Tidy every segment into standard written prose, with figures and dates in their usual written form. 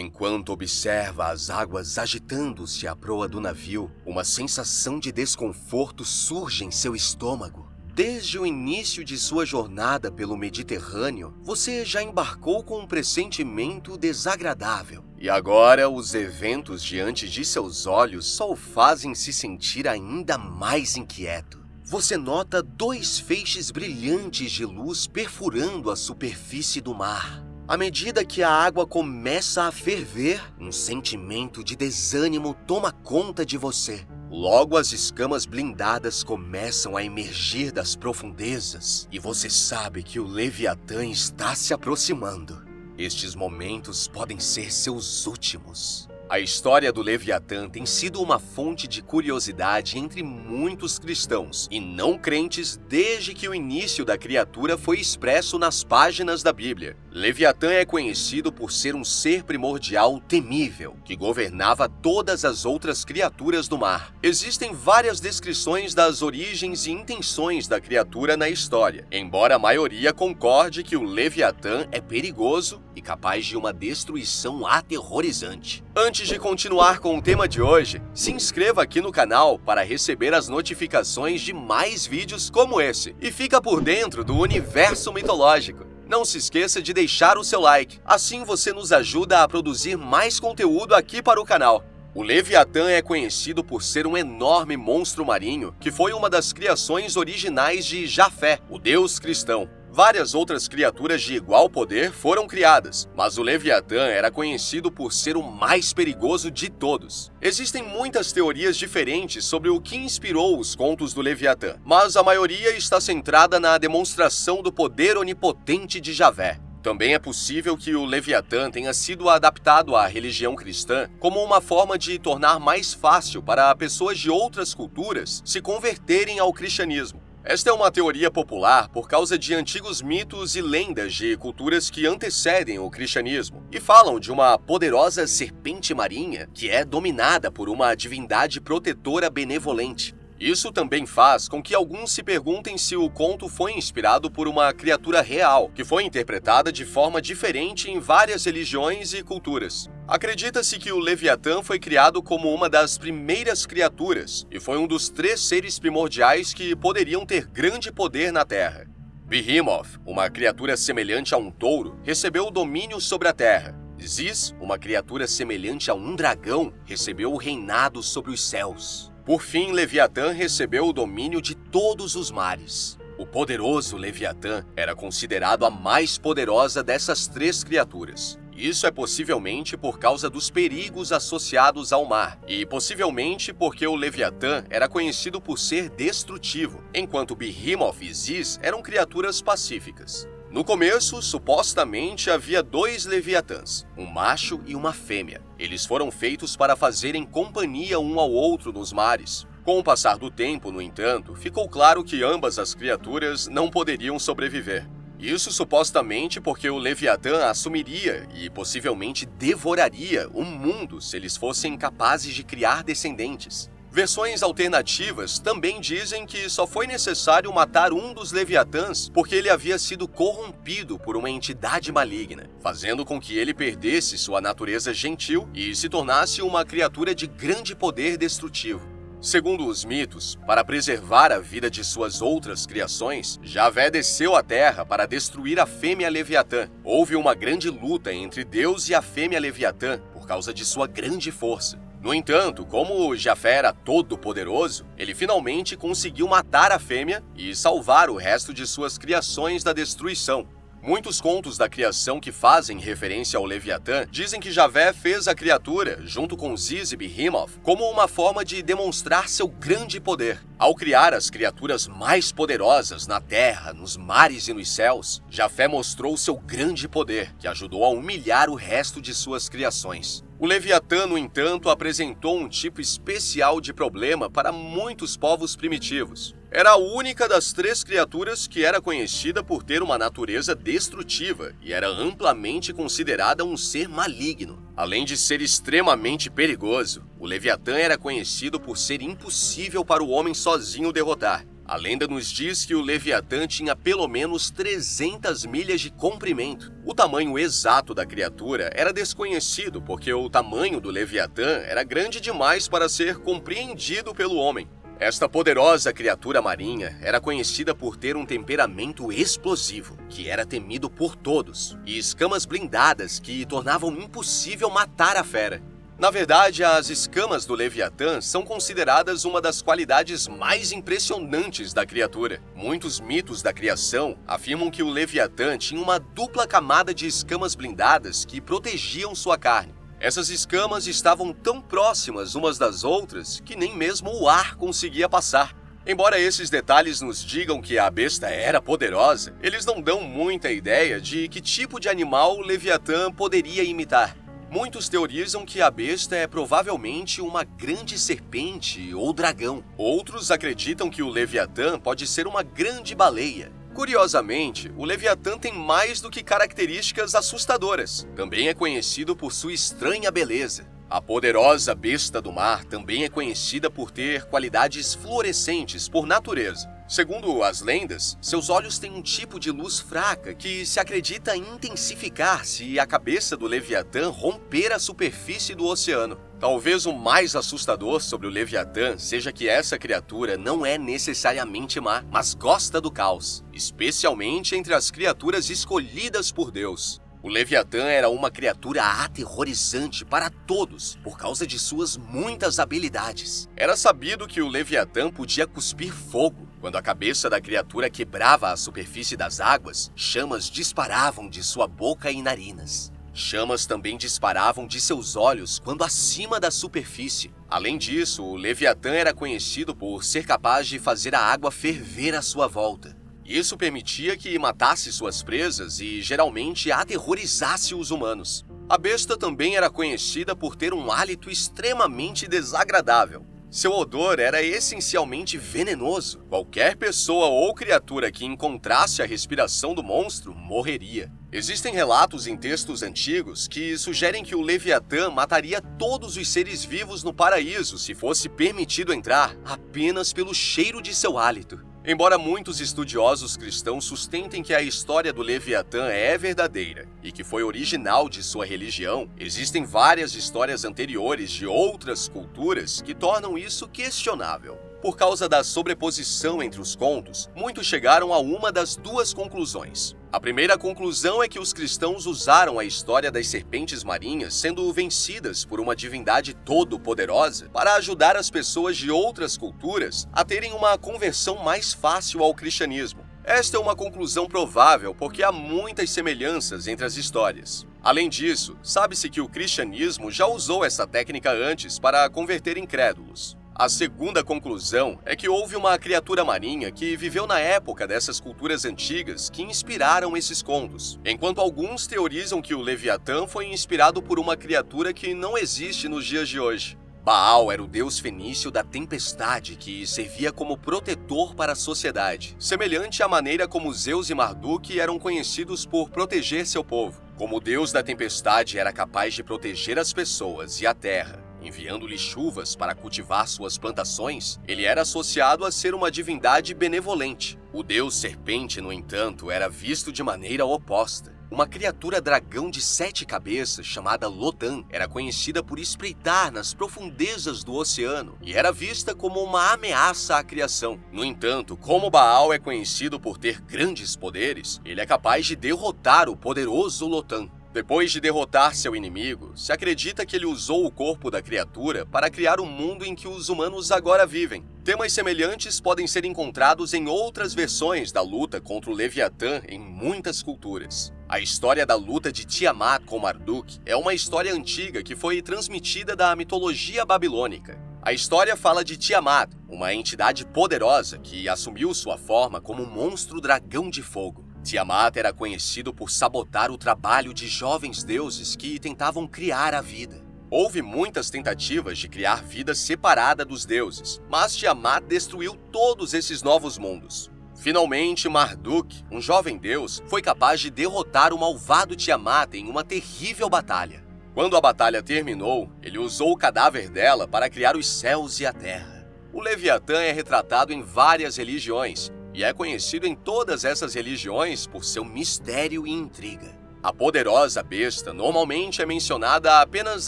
Enquanto observa as águas agitando-se à proa do navio, uma sensação de desconforto surge em seu estômago. Desde o início de sua jornada pelo Mediterrâneo, você já embarcou com um pressentimento desagradável. E agora, os eventos diante de seus olhos só o fazem se sentir ainda mais inquieto. Você nota 2 feixes brilhantes de luz perfurando a superfície do mar. À medida que a água começa a ferver, um sentimento de desânimo toma conta de você. Logo, as escamas blindadas começam a emergir das profundezas e você sabe que o Leviatã está se aproximando. Estes momentos podem ser seus últimos. A história do Leviatã tem sido uma fonte de curiosidade entre muitos cristãos e não crentes desde que o início da criatura foi expresso nas páginas da Bíblia. Leviatã é conhecido por ser um ser primordial temível, que governava todas as outras criaturas do mar. Existem várias descrições das origens e intenções da criatura na história, embora a maioria concorde que o Leviatã é perigoso e capaz de uma destruição aterrorizante. Antes de continuar com o tema de hoje, se inscreva aqui no canal para receber as notificações de mais vídeos como esse e fica por dentro do universo mitológico. Não se esqueça de deixar o seu like, assim você nos ajuda a produzir mais conteúdo aqui para o canal. O Leviatã é conhecido por ser um enorme monstro marinho que foi uma das criações originais de Jafé, o deus cristão. Várias outras criaturas de igual poder foram criadas, mas o Leviatã era conhecido por ser o mais perigoso de todos. Existem muitas teorias diferentes sobre o que inspirou os contos do Leviatã, mas a maioria está centrada na demonstração do poder onipotente de Javé. Também é possível que o Leviatã tenha sido adaptado à religião cristã como uma forma de tornar mais fácil para pessoas de outras culturas se converterem ao cristianismo. Esta é uma teoria popular por causa de antigos mitos e lendas de culturas que antecedem o cristianismo e falam de uma poderosa serpente marinha que é dominada por uma divindade protetora benevolente. Isso também faz com que alguns se perguntem se o conto foi inspirado por uma criatura real, que foi interpretada de forma diferente em várias religiões e culturas. Acredita-se que o Leviatã foi criado como uma das primeiras criaturas e foi um dos 3 seres primordiais que poderiam ter grande poder na Terra. Behemoth, uma criatura semelhante a um touro, recebeu o domínio sobre a Terra. Ziz, uma criatura semelhante a um dragão, recebeu o reinado sobre os céus. Por fim, Leviatã recebeu o domínio de todos os mares. O poderoso Leviatã era considerado a mais poderosa dessas 3 criaturas. Isso é possivelmente por causa dos perigos associados ao mar, e possivelmente porque o Leviatã era conhecido por ser destrutivo, enquanto Behemoth e Ziz eram criaturas pacíficas. No começo, supostamente havia 2 Leviatãs, um macho e uma fêmea. Eles foram feitos para fazerem companhia um ao outro nos mares. Com o passar do tempo, no entanto, ficou claro que ambas as criaturas não poderiam sobreviver. Isso supostamente porque o Leviatã assumiria e possivelmente devoraria o mundo se eles fossem capazes de criar descendentes. Versões alternativas também dizem que só foi necessário matar um dos Leviatãs porque ele havia sido corrompido por uma entidade maligna, fazendo com que ele perdesse sua natureza gentil e se tornasse uma criatura de grande poder destrutivo. Segundo os mitos, para preservar a vida de suas outras criações, Javé desceu à terra para destruir a fêmea Leviatã. Houve uma grande luta entre Deus e a fêmea Leviatã por causa de sua grande força. No entanto, como Jafé era todo-poderoso, ele finalmente conseguiu matar a fêmea e salvar o resto de suas criações da destruição. Muitos contos da criação que fazem referência ao Leviatã dizem que Javé fez a criatura, junto com Ziz e Behemoth, como uma forma de demonstrar seu grande poder. Ao criar as criaturas mais poderosas na terra, nos mares e nos céus, Jafé mostrou seu grande poder, que ajudou a humilhar o resto de suas criações. O Leviatã, no entanto, apresentou um tipo especial de problema para muitos povos primitivos. Era a única das 3 criaturas que era conhecida por ter uma natureza destrutiva e era amplamente considerada um ser maligno. Além de ser extremamente perigoso, o Leviatã era conhecido por ser impossível para o homem sozinho derrotar. A lenda nos diz que o Leviatã tinha pelo menos 300 milhas de comprimento. O tamanho exato da criatura era desconhecido porque o tamanho do Leviatã era grande demais para ser compreendido pelo homem. Esta poderosa criatura marinha era conhecida por ter um temperamento explosivo, que era temido por todos, e escamas blindadas que tornavam impossível matar a fera. Na verdade, as escamas do Leviatã são consideradas uma das qualidades mais impressionantes da criatura. Muitos mitos da criação afirmam que o Leviatã tinha uma dupla camada de escamas blindadas que protegiam sua carne. Essas escamas estavam tão próximas umas das outras que nem mesmo o ar conseguia passar. Embora esses detalhes nos digam que a besta era poderosa, eles não dão muita ideia de que tipo de animal o Leviatã poderia imitar. Muitos teorizam que a besta é provavelmente uma grande serpente ou dragão. Outros acreditam que o Leviatã pode ser uma grande baleia. Curiosamente, o Leviatã tem mais do que características assustadoras. Também é conhecido por sua estranha beleza. A poderosa besta do mar também é conhecida por ter qualidades fluorescentes por natureza. Segundo as lendas, seus olhos têm um tipo de luz fraca que se acredita intensificar se a cabeça do Leviatã romper a superfície do oceano. Talvez o mais assustador sobre o Leviatã seja que essa criatura não é necessariamente má, mas gosta do caos, especialmente entre as criaturas escolhidas por Deus. O Leviatã era uma criatura aterrorizante para todos por causa de suas muitas habilidades. Era sabido que o Leviatã podia cuspir fogo. Quando a cabeça da criatura quebrava a superfície das águas, chamas disparavam de sua boca e narinas. Chamas também disparavam de seus olhos quando acima da superfície. Além disso, o Leviatã era conhecido por ser capaz de fazer a água ferver à sua volta. Isso permitia que matasse suas presas e geralmente aterrorizasse os humanos. A besta também era conhecida por ter um hálito extremamente desagradável. Seu odor era essencialmente venenoso. Qualquer pessoa ou criatura que encontrasse a respiração do monstro morreria. Existem relatos em textos antigos que sugerem que o Leviatã mataria todos os seres vivos no paraíso se fosse permitido entrar apenas pelo cheiro de seu hálito. Embora muitos estudiosos cristãos sustentem que a história do Leviatã é verdadeira e que foi original de sua religião, existem várias histórias anteriores de outras culturas que tornam isso questionável. Por causa da sobreposição entre os contos, muitos chegaram a uma das duas conclusões. A primeira conclusão é que os cristãos usaram a história das serpentes marinhas sendo vencidas por uma divindade todo-poderosa para ajudar as pessoas de outras culturas a terem uma conversão mais fácil ao cristianismo. Esta é uma conclusão provável porque há muitas semelhanças entre as histórias. Além disso, sabe-se que o cristianismo já usou essa técnica antes para converter incrédulos. A segunda conclusão é que houve uma criatura marinha que viveu na época dessas culturas antigas que inspiraram esses contos, enquanto alguns teorizam que o Leviatã foi inspirado por uma criatura que não existe nos dias de hoje. Baal era o deus fenício da tempestade que servia como protetor para a sociedade, semelhante à maneira como Zeus e Marduk eram conhecidos por proteger seu povo. Como o deus da tempestade era capaz de proteger as pessoas e a terra, enviando-lhe chuvas para cultivar suas plantações, ele era associado a ser uma divindade benevolente. O deus serpente, no entanto, era visto de maneira oposta. Uma criatura dragão de 7 cabeças, chamada Lotan, era conhecida por espreitar nas profundezas do oceano e era vista como uma ameaça à criação. No entanto, como Baal é conhecido por ter grandes poderes, ele é capaz de derrotar o poderoso Lotan. Depois de derrotar seu inimigo, se acredita que ele usou o corpo da criatura para criar o mundo em que os humanos agora vivem. Temas semelhantes podem ser encontrados em outras versões da luta contra o Leviatã em muitas culturas. A história da luta de Tiamat com Marduk é uma história antiga que foi transmitida da mitologia babilônica. A história fala de Tiamat, uma entidade poderosa que assumiu sua forma como um monstro dragão de fogo. Tiamat era conhecido por sabotar o trabalho de jovens deuses que tentavam criar a vida. Houve muitas tentativas de criar vida separada dos deuses, mas Tiamat destruiu todos esses novos mundos. Finalmente, Marduk, um jovem deus, foi capaz de derrotar o malvado Tiamat em uma terrível batalha. Quando a batalha terminou, ele usou o cadáver dela para criar os céus e a terra. O Leviatã é retratado em várias religiões e é conhecido em todas essas religiões por seu mistério e intriga. A poderosa besta normalmente é mencionada apenas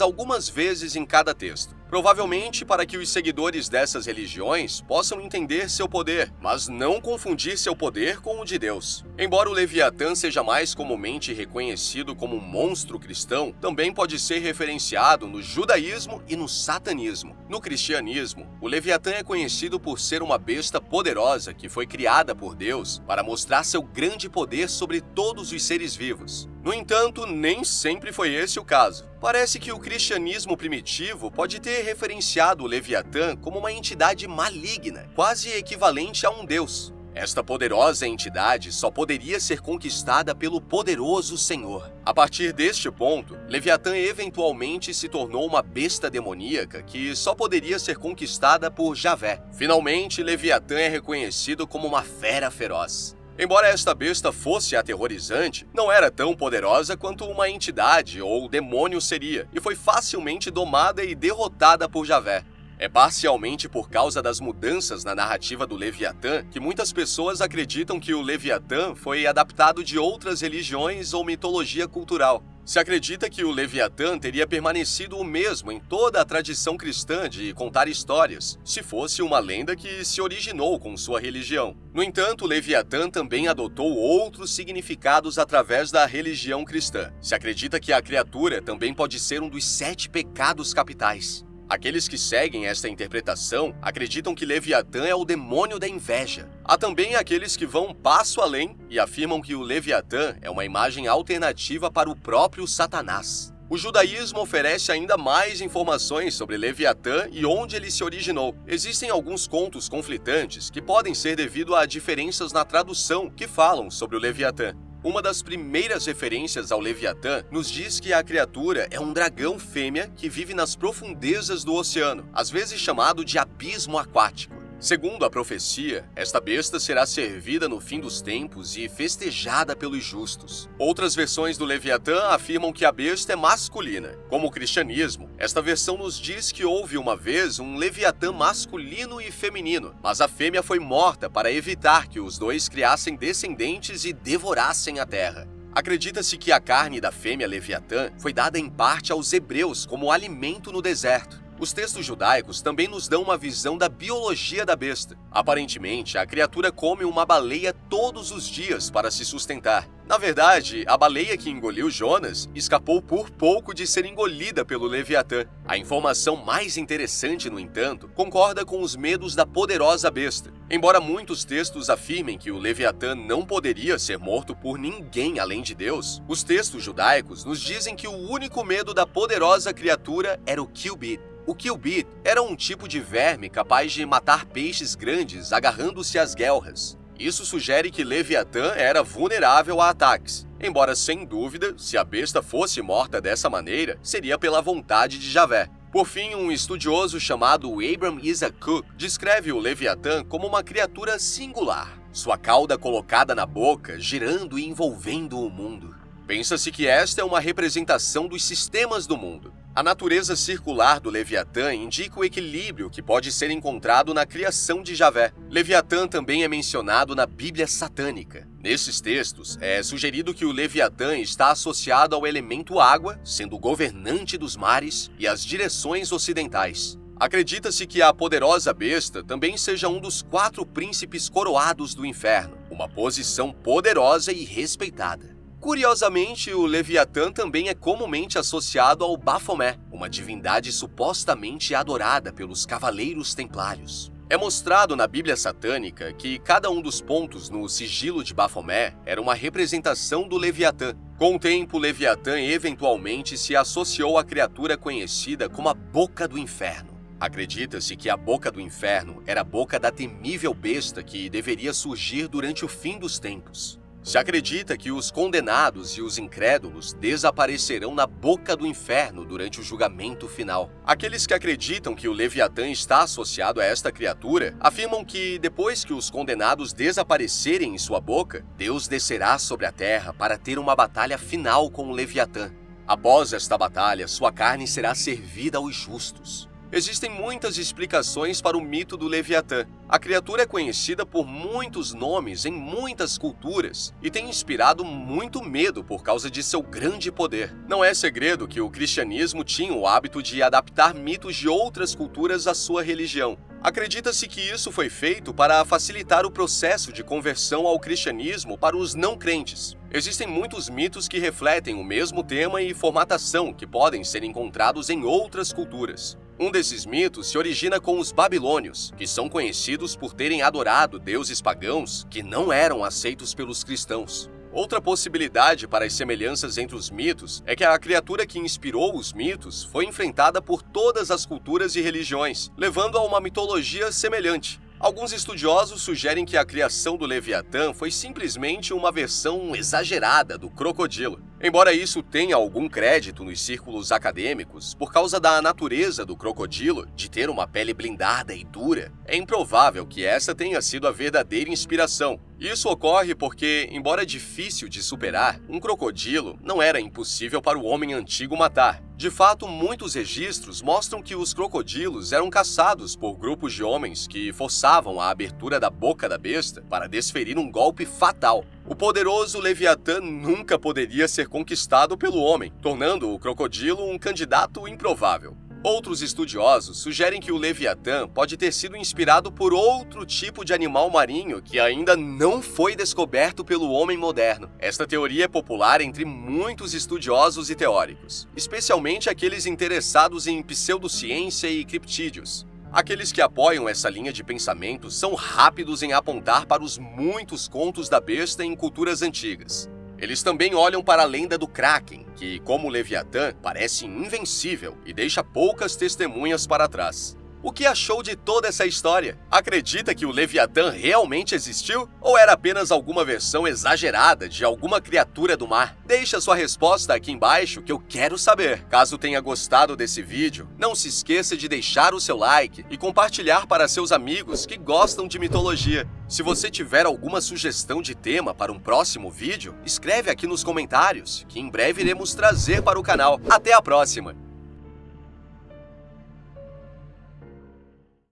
algumas vezes em cada texto, provavelmente para que os seguidores dessas religiões possam entender seu poder, mas não confundir seu poder com o de Deus. Embora o Leviatã seja mais comumente reconhecido como um monstro cristão, também pode ser referenciado no judaísmo e no satanismo. No cristianismo, o Leviatã é conhecido por ser uma besta poderosa que foi criada por Deus para mostrar seu grande poder sobre todos os seres vivos. No entanto, nem sempre foi esse o caso. Parece que o cristianismo primitivo pode ter referenciado o Leviatã como uma entidade maligna, quase equivalente a um deus. Esta poderosa entidade só poderia ser conquistada pelo poderoso Senhor. A partir deste ponto, Leviatã eventualmente se tornou uma besta demoníaca que só poderia ser conquistada por Javé. Finalmente, Leviatã é reconhecido como uma fera feroz. Embora esta besta fosse aterrorizante, não era tão poderosa quanto uma entidade ou demônio seria, e foi facilmente domada e derrotada por Javé. É parcialmente por causa das mudanças na narrativa do Leviatã que muitas pessoas acreditam que o Leviatã foi adaptado de outras religiões ou mitologia cultural. Se acredita que o Leviatã teria permanecido o mesmo em toda a tradição cristã de contar histórias, se fosse uma lenda que se originou com sua religião. No entanto, o Leviatã também adotou outros significados através da religião cristã. Se acredita que a criatura também pode ser um dos 7 pecados capitais. Aqueles que seguem esta interpretação acreditam que Leviatã é o demônio da inveja. Há também aqueles que vão um passo além e afirmam que o Leviatã é uma imagem alternativa para o próprio Satanás. O judaísmo oferece ainda mais informações sobre Leviatã e onde ele se originou. Existem alguns contos conflitantes que podem ser devido a diferenças na tradução que falam sobre o Leviatã. Uma das primeiras referências ao Leviatã nos diz que a criatura é um dragão fêmea que vive nas profundezas do oceano, às vezes chamado de abismo aquático. Segundo a profecia, esta besta será servida no fim dos tempos e festejada pelos justos. Outras versões do Leviatã afirmam que a besta é masculina. Como o cristianismo, esta versão nos diz que houve uma vez um Leviatã masculino e feminino, mas a fêmea foi morta para evitar que os dois criassem descendentes e devorassem a terra. Acredita-se que a carne da fêmea Leviatã foi dada em parte aos hebreus como alimento no deserto. Os textos judaicos também nos dão uma visão da biologia da besta. Aparentemente, a criatura come uma baleia todos os dias para se sustentar. Na verdade, a baleia que engoliu Jonas escapou por pouco de ser engolida pelo Leviatã. A informação mais interessante, no entanto, concorda com os medos da poderosa besta. Embora muitos textos afirmem que o Leviatã não poderia ser morto por ninguém além de Deus, os textos judaicos nos dizem que o único medo da poderosa criatura era o Kilbid. O Kilbid era um tipo de verme capaz de matar peixes grandes agarrando-se às guelras. Isso sugere que Leviatã era vulnerável a ataques. Embora, sem dúvida, se a besta fosse morta dessa maneira, seria pela vontade de Javé. Por fim, um estudioso chamado Abram Isaac Cook descreve o Leviatã como uma criatura singular, sua cauda colocada na boca, girando e envolvendo o mundo. Pensa-se que esta é uma representação dos sistemas do mundo. A natureza circular do Leviatã indica o equilíbrio que pode ser encontrado na criação de Javé. Leviatã também é mencionado na Bíblia satânica. Nesses textos, é sugerido que o Leviatã está associado ao elemento água, sendo o governante dos mares e as direções ocidentais. Acredita-se que a poderosa besta também seja um dos 4 príncipes coroados do inferno, uma posição poderosa e respeitada. Curiosamente, o Leviatã também é comumente associado ao Bafomé, uma divindade supostamente adorada pelos cavaleiros templários. É mostrado na Bíblia satânica que cada um dos pontos no sigilo de Bafomé era uma representação do Leviatã. Com o tempo, o Leviatã eventualmente se associou à criatura conhecida como a Boca do Inferno. Acredita-se que a Boca do Inferno era a boca da temível besta que deveria surgir durante o fim dos tempos. Se acredita que os condenados e os incrédulos desaparecerão na boca do inferno durante o julgamento final. Aqueles que acreditam que o Leviatã está associado a esta criatura afirmam que, depois que os condenados desaparecerem em sua boca, Deus descerá sobre a terra para ter uma batalha final com o Leviatã. Após esta batalha, sua carne será servida aos justos. Existem muitas explicações para o mito do Leviatã. A criatura é conhecida por muitos nomes em muitas culturas e tem inspirado muito medo por causa de seu grande poder. Não é segredo que o cristianismo tinha o hábito de adaptar mitos de outras culturas à sua religião. Acredita-se que isso foi feito para facilitar o processo de conversão ao cristianismo para os não crentes. Existem muitos mitos que refletem o mesmo tema e formatação que podem ser encontrados em outras culturas. Um desses mitos se origina com os babilônios, que são conhecidos por terem adorado deuses pagãos que não eram aceitos pelos cristãos. Outra possibilidade para as semelhanças entre os mitos é que a criatura que inspirou os mitos foi enfrentada por todas as culturas e religiões, levando a uma mitologia semelhante. Alguns estudiosos sugerem que a criação do Leviatã foi simplesmente uma versão exagerada do crocodilo. Embora isso tenha algum crédito nos círculos acadêmicos, por causa da natureza do crocodilo de ter uma pele blindada e dura, é improvável que essa tenha sido a verdadeira inspiração. Isso ocorre porque, embora difícil de superar, um crocodilo não era impossível para o homem antigo matar. De fato, muitos registros mostram que os crocodilos eram caçados por grupos de homens que forçavam a abertura da boca da besta para desferir um golpe fatal. O poderoso Leviatã nunca poderia ser conquistado pelo homem, tornando o crocodilo um candidato improvável. Outros estudiosos sugerem que o Leviatã pode ter sido inspirado por outro tipo de animal marinho que ainda não foi descoberto pelo homem moderno. Esta teoria é popular entre muitos estudiosos e teóricos, especialmente aqueles interessados em pseudociência e criptídeos. Aqueles que apoiam essa linha de pensamento são rápidos em apontar para os muitos contos da besta em culturas antigas. Eles também olham para a lenda do Kraken, que, como o Leviatã, parece invencível e deixa poucas testemunhas para trás. O que achou de toda essa história? Acredita que o Leviatã realmente existiu? Ou era apenas alguma versão exagerada de alguma criatura do mar? Deixa sua resposta aqui embaixo que eu quero saber. Caso tenha gostado desse vídeo, não se esqueça de deixar o seu like e compartilhar para seus amigos que gostam de mitologia. Se você tiver alguma sugestão de tema para um próximo vídeo, escreve aqui nos comentários, que em breve iremos trazer para o canal. Até a próxima!